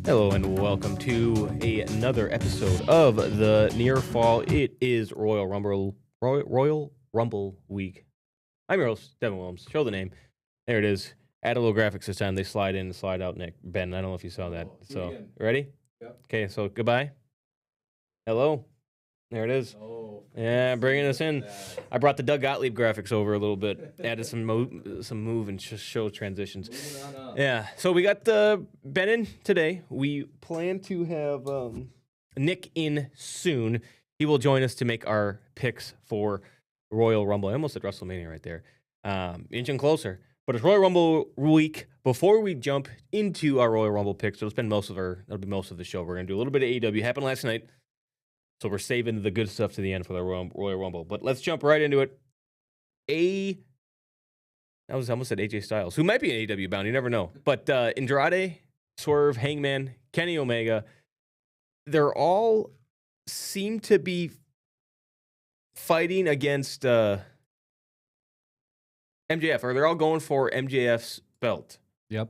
Hello and welcome to another episode of the Near Fall. It is Royal Rumble week. I'm your host, Devin Williams. Show the name. There it is. Add a little graphics this time. They slide in and slide out, Nick. Ben, I don't know if you saw that. So, ready? Yep. Okay, so goodbye. Hello. There it is. Oh, Yeah, bringing us in. that. I brought the Doug Gottlieb graphics over a little bit. Added some move and show transitions. Moving on up. Yeah, so we got Ben in today. We plan to have Nick in soon. He will join us to make our picks for Royal Rumble. I almost said WrestleMania right there. Inching closer. But it's Royal Rumble week. Before we jump into our Royal Rumble picks, that'll be most of the show. We're going to do a little bit of AEW. Happened last night. So we're saving the good stuff to the end for the Royal Rumble. But let's jump right into it. I almost said AJ Styles, who might be an AEW bound. You never know. But Andrade, Swerve, Hangman, Kenny Omega, they're all seem to be fighting against MJF, or they're all going for MJF's belt. Yep.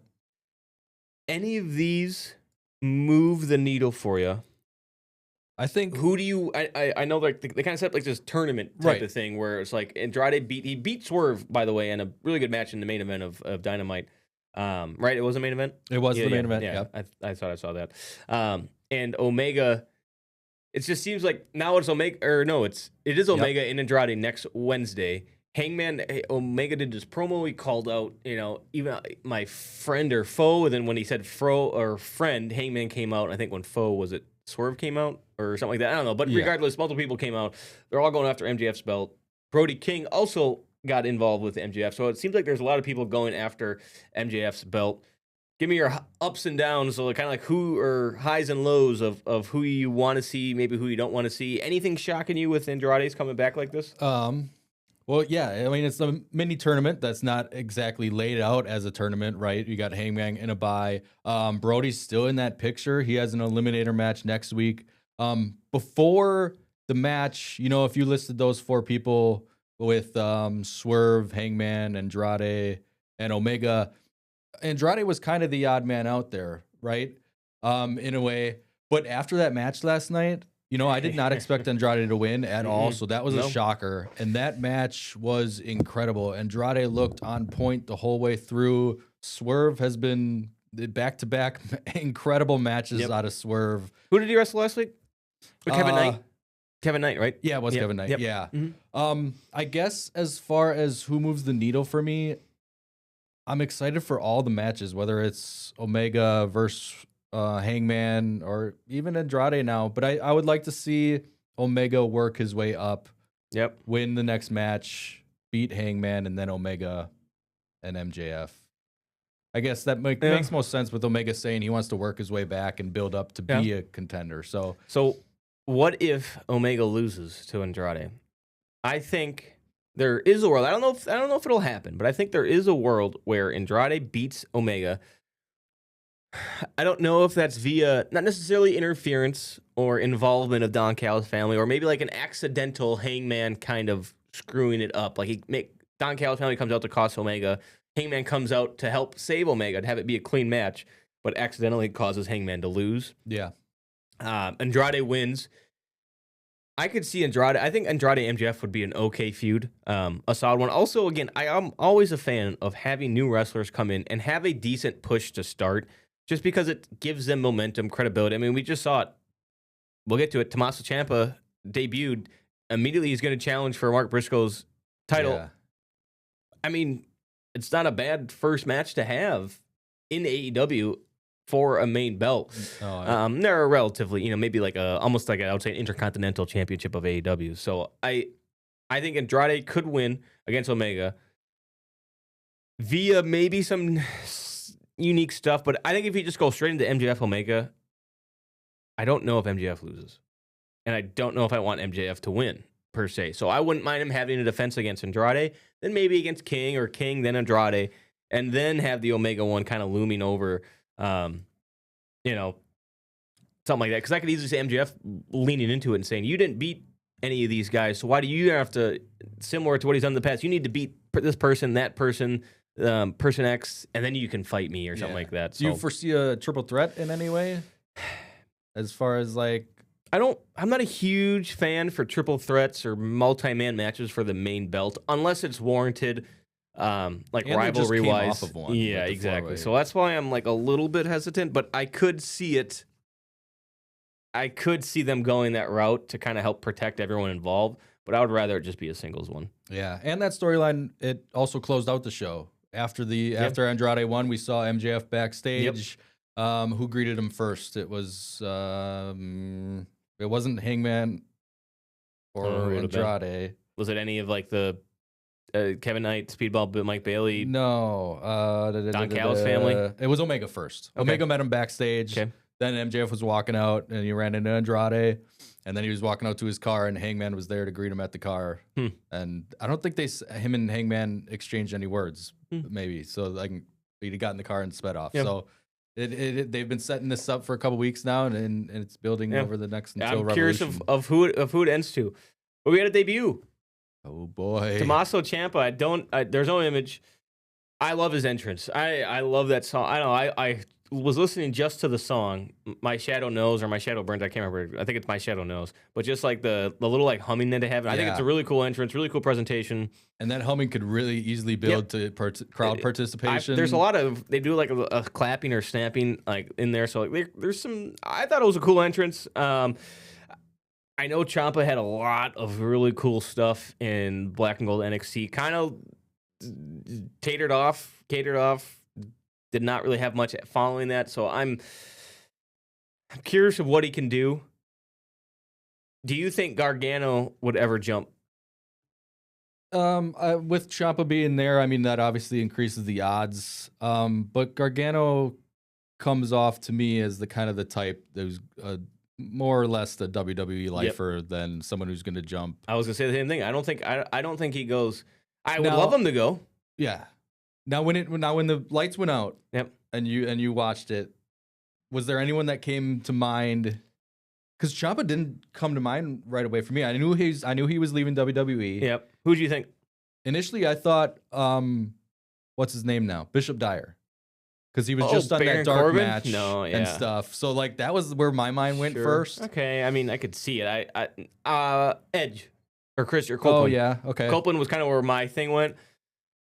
Any of these move the needle for you? I think Who do you? I know like they kind of set up like this tournament type Right. of thing where it's like Andrade beat Swerve, by the way, in a really good match in the main event of Dynamite. Right, it was a main event. it was Yeah, the main yeah, event. Yeah, Yep. I thought I saw that. And Omega, it just seems like now it's Omega, or no, it is Omega and Andrade next Wednesday. Hangman, Omega did this promo. He called out, even my friend or foe. And then when he said fro or friend, Hangman came out. I think when foe was it Swerve came out or something like that. I don't know. But Yeah. regardless, multiple people came out. They're all going after MJF's belt. Brody King also got involved with MJF. So it seems like there's a lot of people going after MJF's belt. Give me your ups and downs, so kind of like who or highs and lows of who you want to see, maybe who you don't want to see. Anything shocking you with Andrade's coming back like this? Well, yeah. I mean, it's a mini tournament that's not exactly laid out as a tournament, right? You got Hangman in a bye. Brody's still in that picture. He has an eliminator match next week. Before the match, if you listed those four people with Swerve, Hangman, Andrade, and Omega, Andrade was kind of the odd man out there, right? In a way. But after that match last night, I did not expect Andrade to win at all. So that was a shocker. And that match was incredible. Andrade looked on point the whole way through. Swerve has been back-to-back incredible matches out of Swerve. Who did he wrestle last week? With Kevin Knight? Kevin Knight, right? Yeah, it was Yep, Kevin Knight. yep. Yeah. Mhm. I guess as far as who moves the needle for me, I'm excited for all the matches, whether it's Omega versus Hangman or even Andrade now. But I would like to see Omega work his way up, Yep. win the next match, beat Hangman, and then Omega and MJF. I guess that makes most sense with Omega saying he wants to work his way back and build up to be a contender. So what if Omega loses to Andrade? I think there is a world. I don't know if it'll happen, but I think there is a world where Andrade beats Omega. I don't know if that's via not necessarily interference or involvement of Don Callis' family, or maybe like an accidental Hangman kind of screwing it up. Like Don Callis' family comes out to cost Omega. Hangman comes out to help save Omega to have it be a clean match, but accidentally causes Hangman to lose. yeah, Andrade wins. I could see Andrade. I think Andrade MJF would be an okay feud, a solid one. Also, again, I am always a fan of having new wrestlers come in and have a decent push to start, just because it gives them momentum, credibility. I mean, we just saw it. We'll get to it. Tommaso Ciampa debuted. Immediately, he's going to challenge for Mark Briscoe's title. Yeah. I mean, it's not a bad first match to have in AEW for a main belt. They're a relatively, maybe like almost like I would say an intercontinental championship of AEW. So I think Andrade could win against Omega via maybe some unique stuff, but I think if you just go straight into MJF Omega, I don't know if MJF loses, and I don't know if I want MJF to win per se. So I wouldn't mind him having a defense against Andrade, then maybe against King, or King then Andrade, and then have the Omega one kind of looming over. Something like that. Because I could easily say MJF leaning into it and saying, you didn't beat any of these guys, so why do you have to, similar to what he's done in the past, you need to beat this person, that person, Person X, and then you can fight me or something like that. Do you foresee a triple threat in any way? As far as like, I'm not a huge fan for triple threats or multi-man matches for the main belt unless it's warranted, like rivalry wise. Yeah, exactly. So that's why I'm like a little bit hesitant, but I could see it. I could see them going that route to kind of help protect everyone involved, but I would rather it just be a singles one. Yeah, and that storyline, it also closed out the show. After Andrade won, we saw MJF backstage. Who greeted him first? It was it wasn't Hangman or Andrade. Was it any of like the Kevin Knight, Speedball, Mike Bailey? No. Don Callis family? It was Omega first. Okay. Omega met him backstage. Okay. Then MJF was walking out, and he ran into Andrade. And then he was walking out to his car, and Hangman was there to greet him at the car. And I don't think him and Hangman exchanged any words, maybe. So like he got in the car and sped off. So they've been setting this up for a couple weeks now, and it's building over the next until I'm curious of who it ends to. But we had a debut. Oh boy, Tommaso Ciampa. There's no image. I love his entrance. I love that song. I was listening just to the song, My Shadow Knows or My Shadow Burns. I can't remember. I think it's My Shadow Knows. But just like the little like humming that they have. I think it's a really cool entrance, really cool presentation. And that humming could really easily build to crowd participation. There's a lot of, they do like a clapping or snapping like in there. So like there's some, I thought it was a cool entrance. I know Ciampa had a lot of really cool stuff in Black and Gold NXT. Kind of catered off. Did not really have much following that, so I'm curious of what he can do. Do you think Gargano would ever jump? With Ciampa being there, I mean that obviously increases the odds. But Gargano comes off to me as the type who's more or less the WWE lifer than someone who's going to jump. I was going to say the same thing. I don't think he goes. I would love him to go. Yeah. Now when the lights went out, and you watched it, was there anyone that came to mind? Because Ciampa didn't come to mind right away for me. I knew he was leaving WWE. Yep. Who do you think? Initially, I thought, what's his name now? Bishop Dyer, because he was just on Baron that dark Corbin? match and stuff. So like that was where my mind went first. Okay, I mean I could see it. Edge or Chris or Copeland. Oh yeah, okay. Copeland was kind of where my thing went,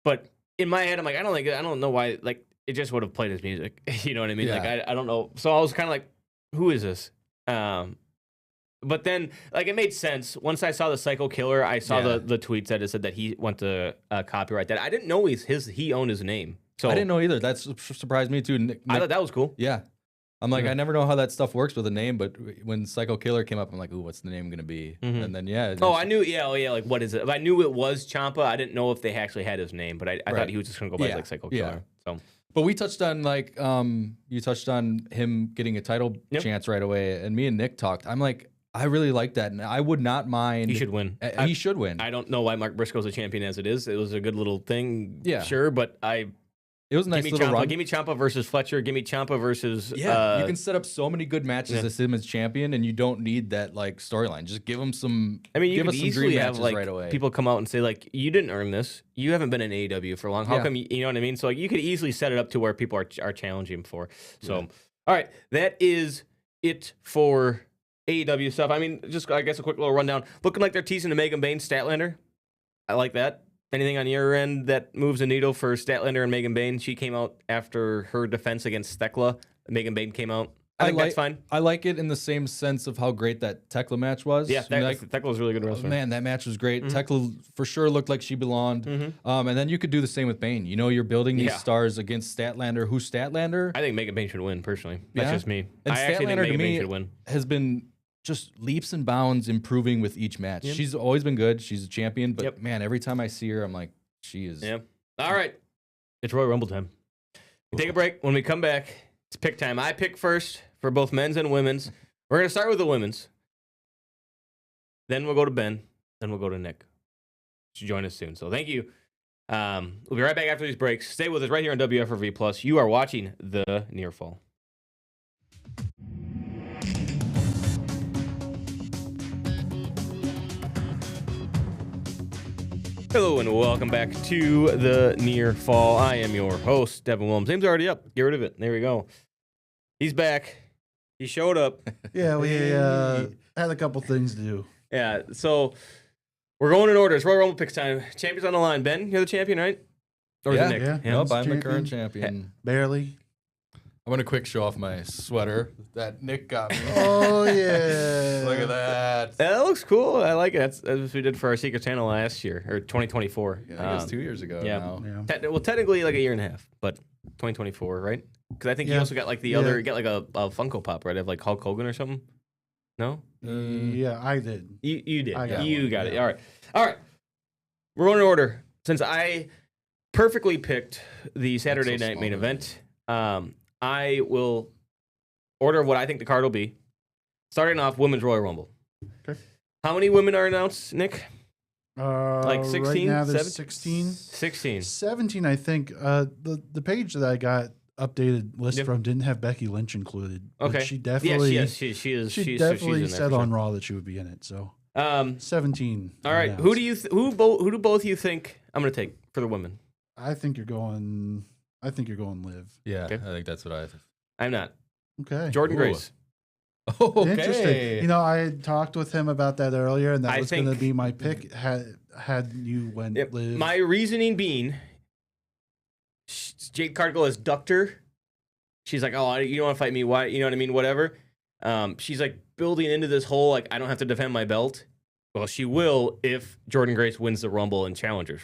but in my head, I'm like, I don't know why. Like, it just would have played his music. You know what I mean? Yeah. Like, I don't know. So I was kind of like, who is this? But then, like, it made sense. Once I saw the Psycho Killer, I saw the tweets that it said that he went to copyright that. I didn't know he owned his name. So I didn't know either. That surprised me too. I thought that was cool. Yeah. I'm like, I never know how that stuff works with a name, but when Psycho Killer came up, I'm like, ooh, what's the name going to be? And then, I knew, like, what is it? I knew it was Ciampa. I didn't know if they actually had his name, but I thought he was just going to go by, like, Psycho Killer. So. But we touched on, like, you touched on him getting a title chance right away, and me and Nick talked. I'm like, I really like that, and I would not mind. He should win. He should win. I don't know why Mark Briscoe's a champion as it is. It was a good little thing, sure, but it was a nice little run. Give me Ciampa versus Fletcher. Give me Ciampa versus... you can set up so many good matches as him as champion, and you don't need that like storyline. Just give him some... I mean, you could easily have like right away. People come out and say like, you didn't earn this. You haven't been in AEW for long. How come, you know what I mean? So like, you could easily set it up to where people are challenging for. So, all right, that is it for AEW stuff. I mean, just I guess a quick little rundown. Looking like they're teasing the Megan Bayne Statlander. I like that. Anything on your end that moves the needle for Statlander and Megan Bayne? She came out after her defense against Thekla. Megan Bayne came out. I think that's fine. I like it in the same sense of how great that Thekla match was. Yeah, Thekla was a really good wrestler. Man, that match was great. Thekla for sure looked like she belonged. And then you could do the same with Bayne. You know, you're building these stars against Statlander. Who's Statlander? I think Megan Bayne should win, personally. That's just me. And I actually think Megan Bayne should win. Has been just leaps and bounds improving with each match. She's always been good. She's a champion. But man, every time I see her, I'm like, she is. Yeah. All right. It's Royal Rumble time. Take a break. When we come back, it's pick time. I pick first for both men's and women's. We're going to start with the women's. Then we'll go to Ben. Then we'll go to Nick. Should join us soon. So thank you. We'll be right back after these breaks. Stay with us right here on WFRV+. You are watching The Near Fall. Hello and welcome back to the Near Fall. I am your host, Devin Williams. Name's already up. Get rid of it. There we go. He's back. He showed up. Yeah, we had a couple things to do. Yeah, so we're going in order. It's Royal Rumble picks time. Champions on the line. Ben, you're the champion, right? Or is it Nick? Yeah. Nope, I'm the Champion. current champion. Barely. I'm gonna quick show off my sweater that Nick got me. Oh, yeah. Look at that. That looks cool. I like it. That's what we did for our Secret Channel last year, or 2024. Yeah, I think it's 2 years ago yeah. now. Yeah. Well, technically like a year and a half, but 2024, right? Because I think you Yeah. also got like the Yeah. other, you got like a Funko Pop, right? Of like Hulk Hogan or something. No, Yeah, I did. you did. I got You one, got it. yeah. All right. We're going in order since I perfectly picked the Saturday so night main small, event. I will order what I think the card will be. Starting off, Women's Royal Rumble. Okay. How many women are announced, Nick? Like 16? Right now there's 16? 16. 17, I think. The page that I got updated list Yep. from didn't have Becky Lynch included. But Okay. she definitely, Yeah, she is. she she's definitely in there said for on sure. Raw that she would be in it. So 17. All right. announced. Who do both you think I'm going to take for the women? I think you're going Liv. Yeah, Okay. I think that's what I. I'm not. Okay. Jordan Ooh. Grace. Okay. Interesting. You know, I had talked with him about that earlier, and that I was going to think- be my pick had you went Yep. Liv. My reasoning being, Jade Cargill has ducked her. She's like, oh, you don't want to fight me. Why? You know what I mean? Whatever. She's like building into this whole, like, I don't have to defend my belt. Well, she will if Jordan Grace wins the Rumble and challenges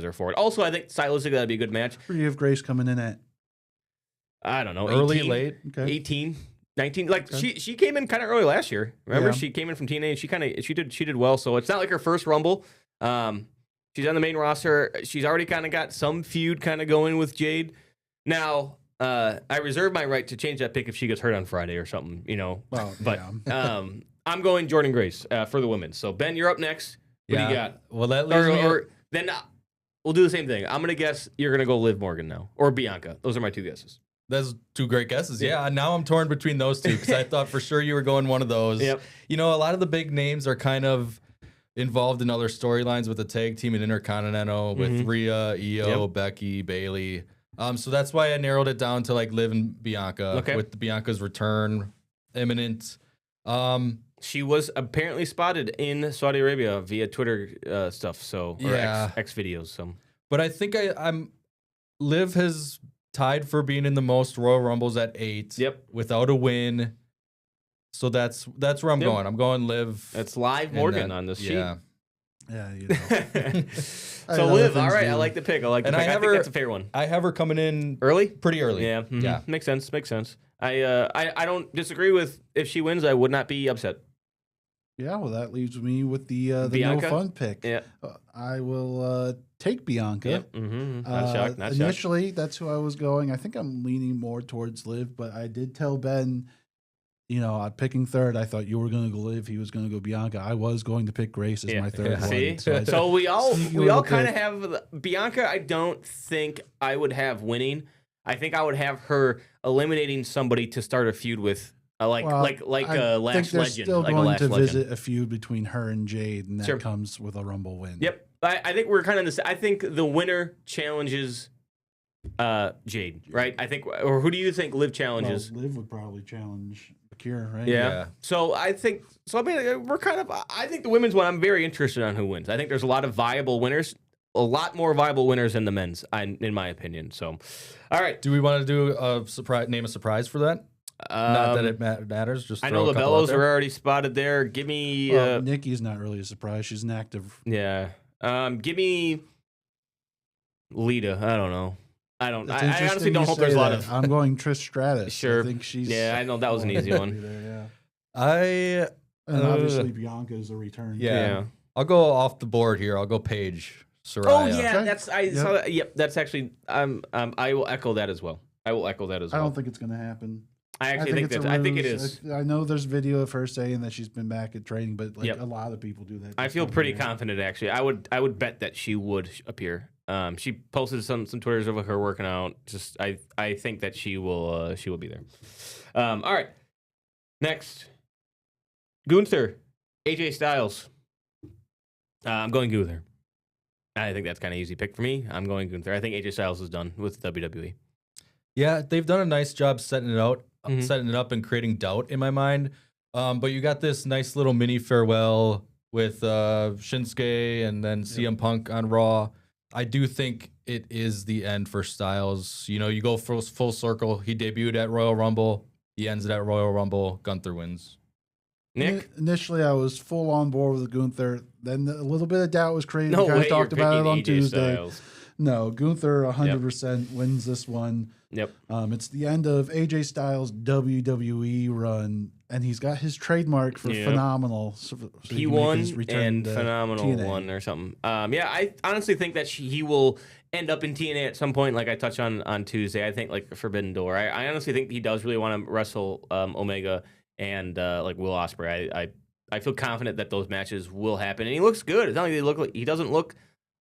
her for it. Also, I think stylistically that'd be a good match. Where do you have Grace coming in at? I don't know. Early, 18, late. Okay. 18, 19. Like Okay. she came in kind of early last year. Remember, Yeah. she came in from TNA. She did well. So it's not like her first Rumble. She's on the main roster. She's already kind of got some feud kind of going with Jade. Now, I reserve my right to change that pick if she gets hurt on Friday or something. You know, Well, but yeah. I'm going Jordan Grace for the women. So Ben, you're up next. What do you got? Well, that leaves me. Or then we'll do the same thing. I'm gonna guess you're gonna go Liv Morgan now or Bianca. Those are my two guesses. That's two great guesses. Yeah, now I'm torn between those two because I thought for sure you were going one of those. Yep. You know, a lot of the big names are kind of involved in other storylines with the tag team and Intercontinental with Mhm. Rhea, Io, Yep. Becky, Bailey. So that's why I narrowed it down to like Liv and Bianca Okay. with Bianca's return imminent. She was apparently spotted in Saudi Arabia via Twitter stuff. So or Yeah. X videos. So But I think I'm Liv has tied for being in the most Royal Rumbles at 8. Yep. Without a win. So that's where I'm Yep. going. I'm going Liv. it's live in Morgan that- on this Yeah. Yeah, you know. sheet. I So know Liv, the all things right. do. I like the pick. I like the And pick. I I have think her- that's a fair one. I have her coming in Early? pretty early. Yeah. Mhm. Yeah. Makes sense. Makes sense. I don't disagree with if she wins. I would not be upset. Yeah, well, that leaves me with the no Bianca? fun pick. Yeah. I will take Bianca. Yep. Mm-hmm. Not shocked. Not shocked. Initially, that's who I was going. I think I'm leaning more towards Liv, but I did tell Ben, you know, I'm picking third. I thought you were going to go Liv. He was going to go Bianca. I was going to pick Grace as my third Yeah. one. See, So so we all Sneaky we all little kind of pick. have Bianca. I don't think I would have winning. I think I would have her eliminating somebody to start a feud with, like Well, like I a think Lash they're Legend, still like a going Lash to Legend. visit a feud between her and Jade, and that Sure. comes with a Rumble win. Yep, I think we're kind of this. I think the winner challenges Jade, right? I think, or who do you think Liv Well, challenges? Liv would probably challenge Akira, right? Yeah. Yeah. So I think so. I mean, we're kind of. I think the women's one. I'm very interested on who wins. I think there's a lot of viable winners. A lot more viable winners than the men's, in my opinion. So, all right. Do we want to do a surprise? Name a surprise for that? Not that it matters. Just I throw know a the couple out Bellows there. are already spotted there. Give me, Well, Nikki's not really a surprise. She's an active. yeah. Give me Lita. I don't know. I don't. It's I honestly interesting don't you hope there's a say lot that. of. I'm going Trish Stratus. Sure. I think she's. Yeah, I know that was an easy one. There, yeah. I And obviously Bianca is a return. too. Yeah. I'll go off the board here. I'll go Paige. Soraya. Oh yeah, Okay. that's I Yep. saw that. Yep, that's actually. I will echo that as well. I will echo that as I well. don't think it's going to happen. I actually think it's that. a I think it ruse. is. I know there's video of her saying that she's been back at training, but like Yep. a lot of people do that. I this feel time of pretty year. confident actually. I would bet that she would appear. She posted some Twitters of her working out. Just I think that she will be there. All right. Next, Gunther, AJ Styles. I'm going Gunther. I think that's kind of easy pick for me. I'm going Gunther. I think AJ Styles is done with WWE. Yeah, they've done a nice job setting it out, Mhm. setting it up, and creating doubt in my mind. But you got this nice little mini farewell with Shinsuke and then CM Punk on Raw. I do think it is the end for Styles. You know, you go full circle. He debuted at Royal Rumble. He ends it at Royal Rumble. Gunther wins. Nick? Initially, I was full on board with Gunther. Then a little bit of doubt was created. No We kind way of you're talked about it picking on AJ Tuesday. Styles. No, Gunther 100% wins this one. Yep. It's the end of AJ Styles' WWE run, and he's got his trademark for Yep. phenomenal. So He can make won his return and to phenomenal TNA. one or something. Yeah, I honestly think that he will end up in TNA at some point, like I touched on Tuesday. I think like Forbidden Door. I honestly think he does really want to wrestle Omega and like Will Ospreay. I feel confident that those matches will happen, and he looks good. It's not like he doesn't look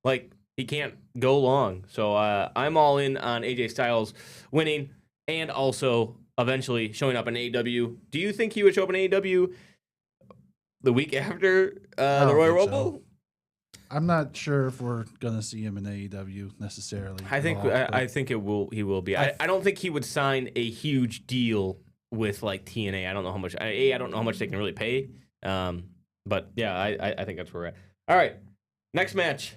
like he can't go long. So I'm all in on AJ Styles winning and also eventually showing up in AEW. Do you think he would show up in AEW the week after the don't Royal think so. Rumble? I'm not sure if we're gonna see him in AEW necessarily. I think at all, I think it will. He will be. I don't think he would sign a huge deal with like TNA. I don't know how much. I don't know how much they can really pay. But yeah, I think that's where we're at. All right, next match: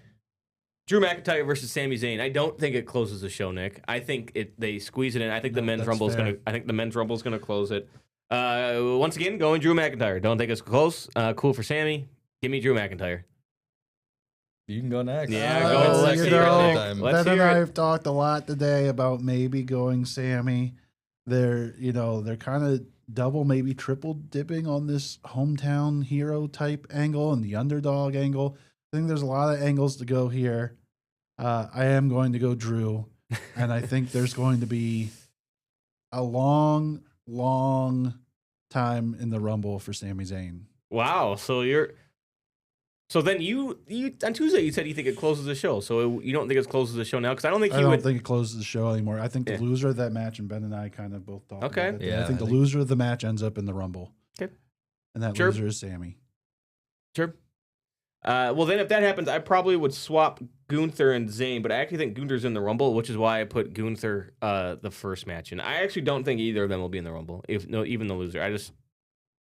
Drew McIntyre versus Sami Zayn. I don't think it closes the show, Nick. I think they squeeze it in. I think the men's that's rumble is fair. gonna. I think the men's rumble is gonna close it. Once again, going Drew McIntyre. Don't think it's close. Cool for Sammy. Give me Drew McIntyre. You can go next. Yeah, go. Let's you hear it, know, Nick. Time. Let's Ben and hear I it. have talked a lot today about maybe going Sammy. They're kind of double, maybe triple dipping on this hometown hero type angle and the underdog angle. I think there's a lot of angles to go here. I am going to go Drew, and I think there's going to be a long, long time in the Rumble for Sami Zayn. Wow. So then you on Tuesday you said you think it closes the show. So you don't think it closes the show now? Because I don't think I he don't would. think it closes the show anymore. I think the Yeah. loser of that match, and Ben and I kind of both talked Okay. about it. Yeah, I think I the think- loser of the match ends up in the Rumble. Okay. And that Sure. loser is Sammy. Sure. Well, then if that happens, I probably would swap Gunther and Zayn, but I actually think Gunther's in the Rumble, which is why I put Gunther the first match. And I actually don't think either of them will be in the Rumble, even the loser.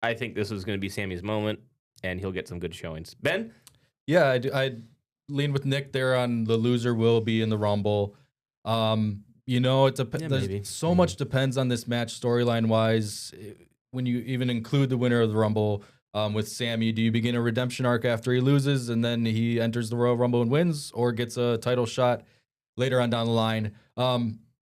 I think this is going to be Sammy's moment, and he'll get some good showings. Ben? Yeah, I lean with Nick there on the loser will be in the Rumble. You know, maybe. so much depends on this match storyline wise. When you even include the winner of the Rumble with Sammy, do you begin a redemption arc after he loses and then he enters the Royal Rumble and wins, or gets a title shot later on down the line?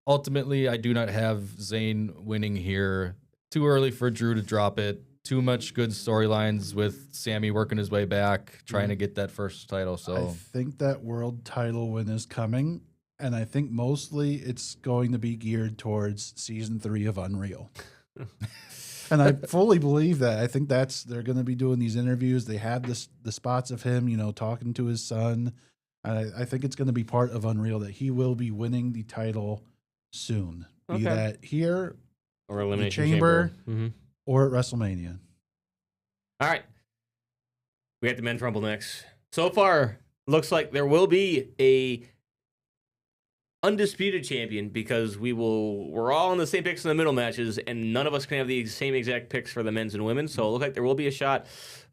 Ultimately, I do not have Zayn winning here. Too early for Drew to drop it. Too much good storylines with Sammy working his way back, trying to get that first title. I So think that world title win is coming. And I think mostly it's going to be geared towards season 3 of Unreal. And I fully believe that. I think they're going to be doing these interviews. They have the spots of him, talking to his son. And I think it's going to be part of Unreal that he will be winning the title soon. Be Okay. that here Or Elimination Chamber. Mhm. or at WrestleMania. All right. We got the men's Rumble next. So far, looks like there will be a undisputed champion because we're all in the same picks in the middle matches, and none of us can have the same exact picks for the men's and women's. So it looks like there will be a shot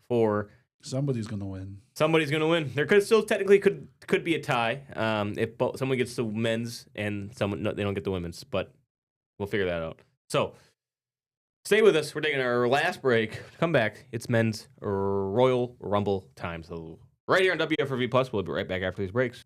for Somebody's going to win. somebody's going to win. There could still technically could be a tie if someone gets the men's and they don't get the women's, but we'll figure that out. So stay with us. We're taking our last break. Come back. It's men's Royal Rumble time. So right here on WFRV Plus, we'll be right back after these breaks.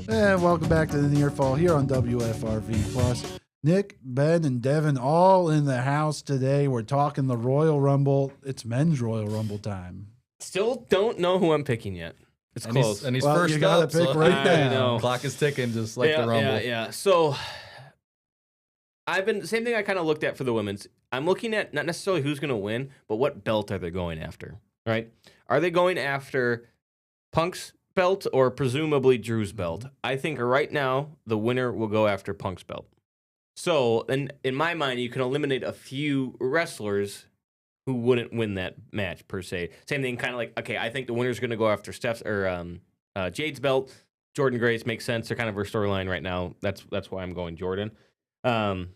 And welcome back to the Near Fall here on WFRV Plus. Nick, Ben, and Devin all in the house today. We're talking the Royal Rumble. It's men's Royal Rumble time. Still don't know who I'm picking yet. It's and close. he's Well, first you gotta up. pick So right I now. know. Clock is ticking, just like the Rumble. Yeah. So same thing I kind of looked at for the women's. I'm looking at not necessarily who's going to win, but what belt are they going after, right? Are they going after Punk's belt or presumably Drew's belt? I think right now the winner will go after Punk's belt. So, in my mind, you can eliminate a few wrestlers who wouldn't win that match per se. Same thing, kind of like, okay, I think the winner's going to go after Steph's or Jade's belt. Jordan Grace makes sense. They're kind of her storyline right now. That's why I'm going Jordan. Now,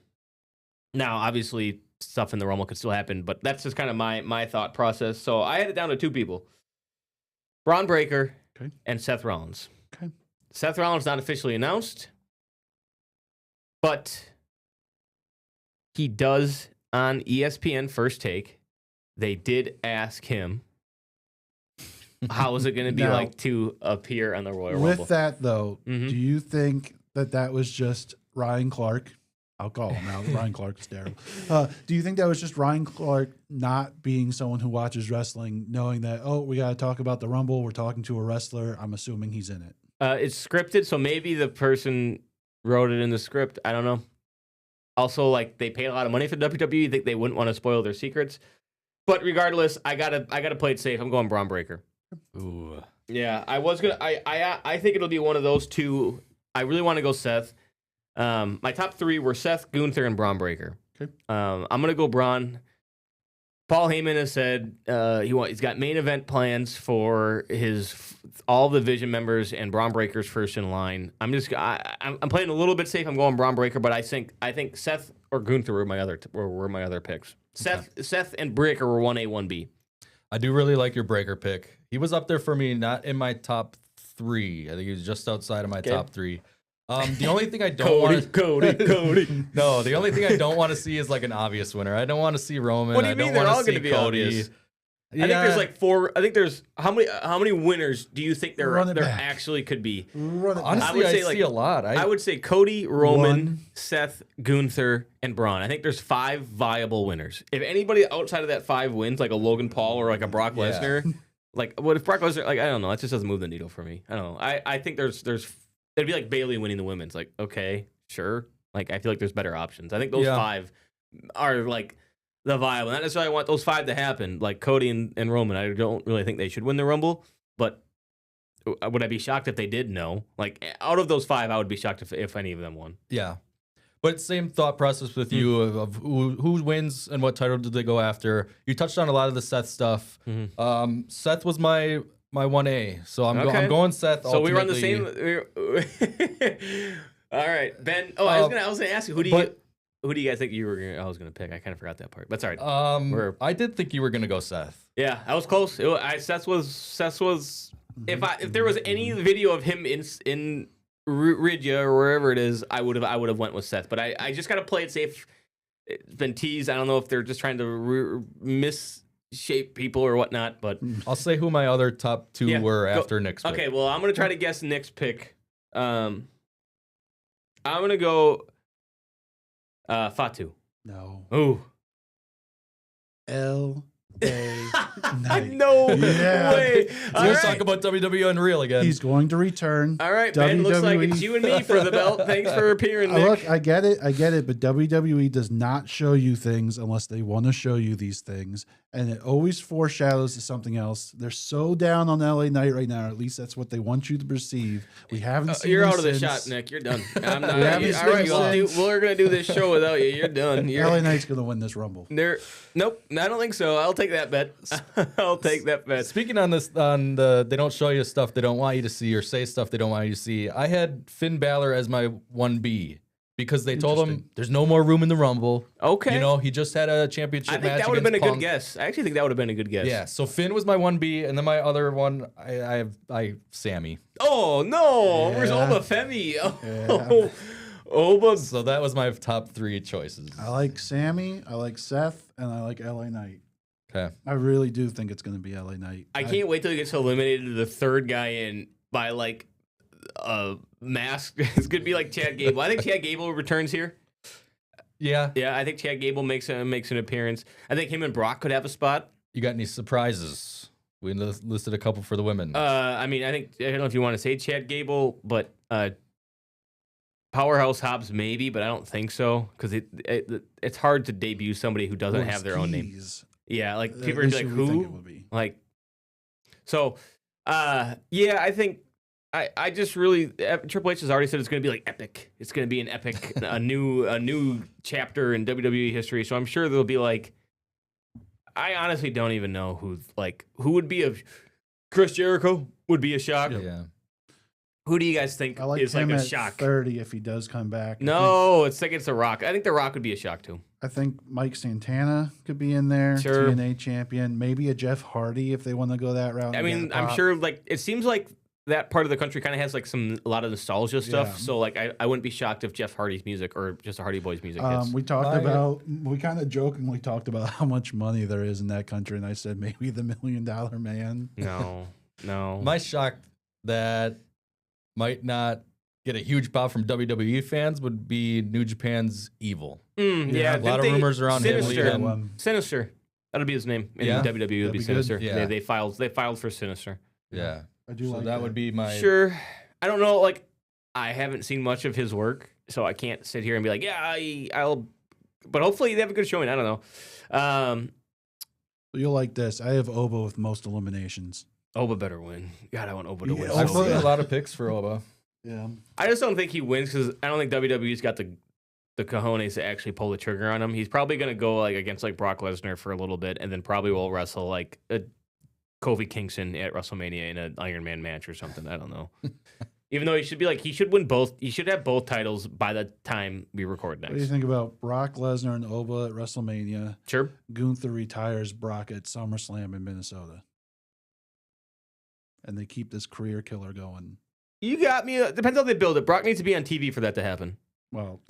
obviously, stuff in the Rumble could still happen, but that's just kind of my thought process. So I had it down to 2 people: Braun Breaker and Seth Rollins. Okay. Seth Rollins not officially announced, but he does on ESPN First Take. They did ask him, how is it going to be Now, like to appear on the Royal Rumble? With that, though, Mhm. do you think that was just Ryan Clark? I'll call him out. Ryan Clark is terrible. Do you think that was just Ryan Clark not being someone who watches wrestling, knowing that, oh, we got to talk about the Rumble. We're talking to a wrestler. I'm assuming he's in it. It's scripted, so maybe the person wrote it in the script. I don't know. Also, like, they paid a lot of money for WWE. I think they wouldn't want to spoil their secrets. But regardless, I gotta play it safe. I'm going Braun Breaker. Ooh. Yeah, I was gonna. I think it'll be one of those two. I really want to go Seth. My top 3 were Seth, Gunther, and Braun Breaker. Okay. I'm gonna go Braun. Paul Heyman has said he's got main event plans for all the Vision members and Braun Breaker's first in line. I'm playing a little bit safe. I'm going Braun Breaker, but I think Seth or Gunther were my other picks. Seth and Breaker were 1A, 1B. I do really like your Breaker pick. He was up there for me, not in my top 3. I think he was just outside of my top 3. The only thing I don't want Cody. No, the only thing I don't want to see is like an obvious winner. I don't want to see Roman. What do you mean? They're all going to be obvious. I think there's like 4. I think there's how many winners do you think there actually could be? Honestly, I see a lot. I would say Cody, Roman, 1. Seth, Gunther, and Braun. I think there's 5 viable winners. If anybody outside of that 5 wins, like a Logan Paul or like a Brock Lesnar, like what if Brock Lesnar? Like I don't know. That just doesn't move the needle for me. I don't know. I think there's it'd be like Bailey winning the women's. Like okay, sure. Like I feel like there's better options. I think those 5 are like the viable. Not necessarily want those 5 to happen, like Cody and Roman. I don't really think they should win the Rumble, but would I be shocked if they did? No. Like out of those 5, I would be shocked if any of them won. Yeah. But same thought process with you of who wins and what title did they go after. You touched on a lot of the Seth stuff. Seth was my 1A, so I'm going Seth. So we were on the same. All right, Ben. Oh, I was gonna ask you who do you guys think I was gonna pick? I kind of forgot that part. That's all right. I did think you were gonna go Seth. Yeah, I was close. Seth was. If there was any video of him in Ridgia or wherever it is, I would have went with Seth. But I just gotta play it safe. It's been teased. I don't know if they're just trying to misshape people or whatnot. But I'll say who my other top 2 were after Nick's pick. Okay, well I'm gonna try to guess Nick's pick. I'm gonna go Fatu. No. Ooh. Night. No Yeah. way. Let's talk about WWE Unreal again. He's going to return. All right, Ben. Looks like it's you and me for the belt. Thanks for appearing, Nick. Look, I get it, but WWE does not show you things unless they want to show you these things, and it always foreshadows to something else. They're so down on LA Knight right now. Or at least that's what they want you to perceive. We haven't seen. You're him out of the since. shot, Nick. You're done. I'm not. We haven't All right, seen him since. we're gonna do this show without you. You're done. LA Knight's gonna win this Rumble. Nope. I don't think so. I'll take that bet. I'll take that bet. Speaking on the they don't show you stuff they don't want you to see or say stuff they don't want you to see. I had Finn Balor as my 1B because they told him there's no more room in the Rumble. Okay. You know, he just had a championship match. I think that would have been a Punk. good guess. I actually think that would have been a good guess. Yeah. So Finn was my 1B, and then my other one, I have Sammy. Oh no! Yeah. Where's Oba Femi? Yeah. Oba. So that was my top 3 choices. I like Sammy, I like Seth, and I like LA Knight. Okay. I really do think it's going to be LA Knight. I can't wait till he gets eliminated. The third guy in by like a mask. It's gonna be like Chad Gable. I think Chad Gable returns here. Yeah. Yeah, I think Chad Gable makes an appearance. I think him and Brock could have a spot. You got any surprises? We listed a couple for the women. I mean, I don't know if you want to say Chad Gable, but Powerhouse Hobbs maybe, but I don't think so because it's hard to debut somebody who doesn't have their own name. Yeah, like people are gonna be like, who? Like, so, yeah, I think I just really Triple H has already said it's going to be like epic. It's going to be an epic, a new chapter in WWE history. So I'm sure there'll be like, I honestly don't even know who would be a Chris Jericho would be a shock. Yeah. Who do you guys think I like is him like a at shock? 30 if he does come back. No, it's like it's The Rock. I think The Rock would be a shock too. I think Mike Santana could be in there. Sure. TNA champion. Maybe a Jeff Hardy if they want to go that route. I and mean, get a I'm pop. sure like it seems like that part of the country kind of has like a lot of nostalgia stuff. Yeah. So like I wouldn't be shocked if Jeff Hardy's music or just the Hardy Boys music hits. We kind of jokingly talked about how much money there is in that country, and I said maybe the $1 Million Man. No. My shock that might not get a huge pop from WWE fans would be New Japan's Evil. Yeah, a lot of rumors around him leaving. Sinister. That'll be his name in Yeah? WWE. Would That'd be be Sinister. good. Yeah. They filed for Sinister. Yeah. I do So like that would be my Sure. I don't know. Like, I haven't seen much of his work, so I can't sit here and be like, yeah, I'll. But hopefully they have a good showing. I don't know. You'll like this. I have Oba with most eliminations. Oba better win. God, I want Oba to win. Yeah, so I've seen bad. a lot of picks for Oba. Yeah. I just don't think he wins because I don't think WWE's got the cojones to actually pull the trigger on him. He's probably going to go like against like Brock Lesnar for a little bit, and then probably will wrestle like a Kofi Kingston at WrestleMania in an Iron Man match or something. I don't know. Even though he should win both. He should have both titles by the time we record What do you next. think about Brock Lesnar and Oba at WrestleMania? Sure. Gunther retires Brock at SummerSlam in Minnesota. And they keep this career killer going. You got me. Depends how they build it. Brock needs to be on TV for that to happen. Well,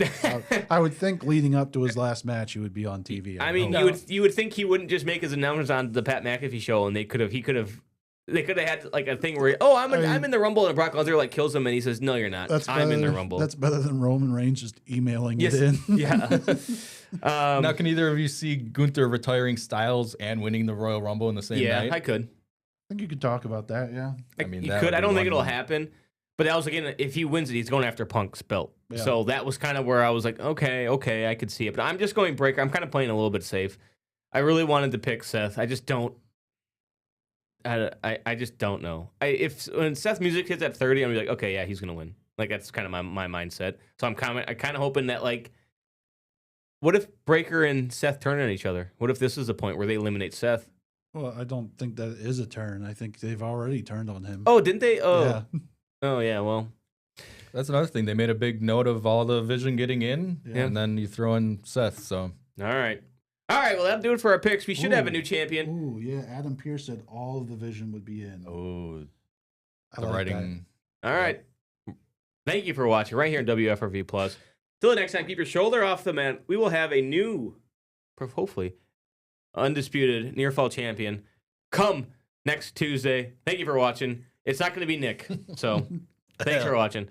I would think leading up to his last match, he would be on TV. I mean, hope. you would think he wouldn't just make his announcements on the Pat McAfee show, and they could have had like a thing where I'm in the Rumble, and Brock Lesnar like kills him, and he says, "No, you're not. I'm in the Rumble." That's better than Roman Reigns just emailing Yes. it in. Yeah. Now, can either of you see Gunther retiring Styles and winning the Royal Rumble in the same Yeah, night? I could. I think you could talk about that. Yeah. I mean, you that could. would I be don't think it'll wonderful. happen. But that was again, if he wins it, he's going after Punk's belt. Yeah. So that was kind of where I was like, okay, I could see it. But I'm just going Breaker. I'm kind of playing a little bit safe. I really wanted to pick Seth. I just don't. I just don't know. When Seth music hits at 30, I'm gonna be like, okay, yeah, he's gonna win. Like that's kind of my mindset. So I'm kind of hoping that like, what if Breaker and Seth turn on each other? What if this is the point where they eliminate Seth? Well, I don't think that is a turn. I think they've already turned on him. Oh, didn't they? Oh, yeah. Oh yeah. Well, That's another thing. They made a big note of all the Vision getting in, Yeah. and then you throw in Seth. So all right. Well, that'll do it for our picks. We should have a Ooh. new champion. Ooh, yeah. Adam Pearce said all of the Vision would be in. I the like writing. All right. Thank you for watching right here on WFRV Plus. Till the next time, keep your shoulder off the mat. We will have a new, hopefully, undisputed near fall champion come next Tuesday. Thank you for watching. It's not going to be Nick. So thanks for watching.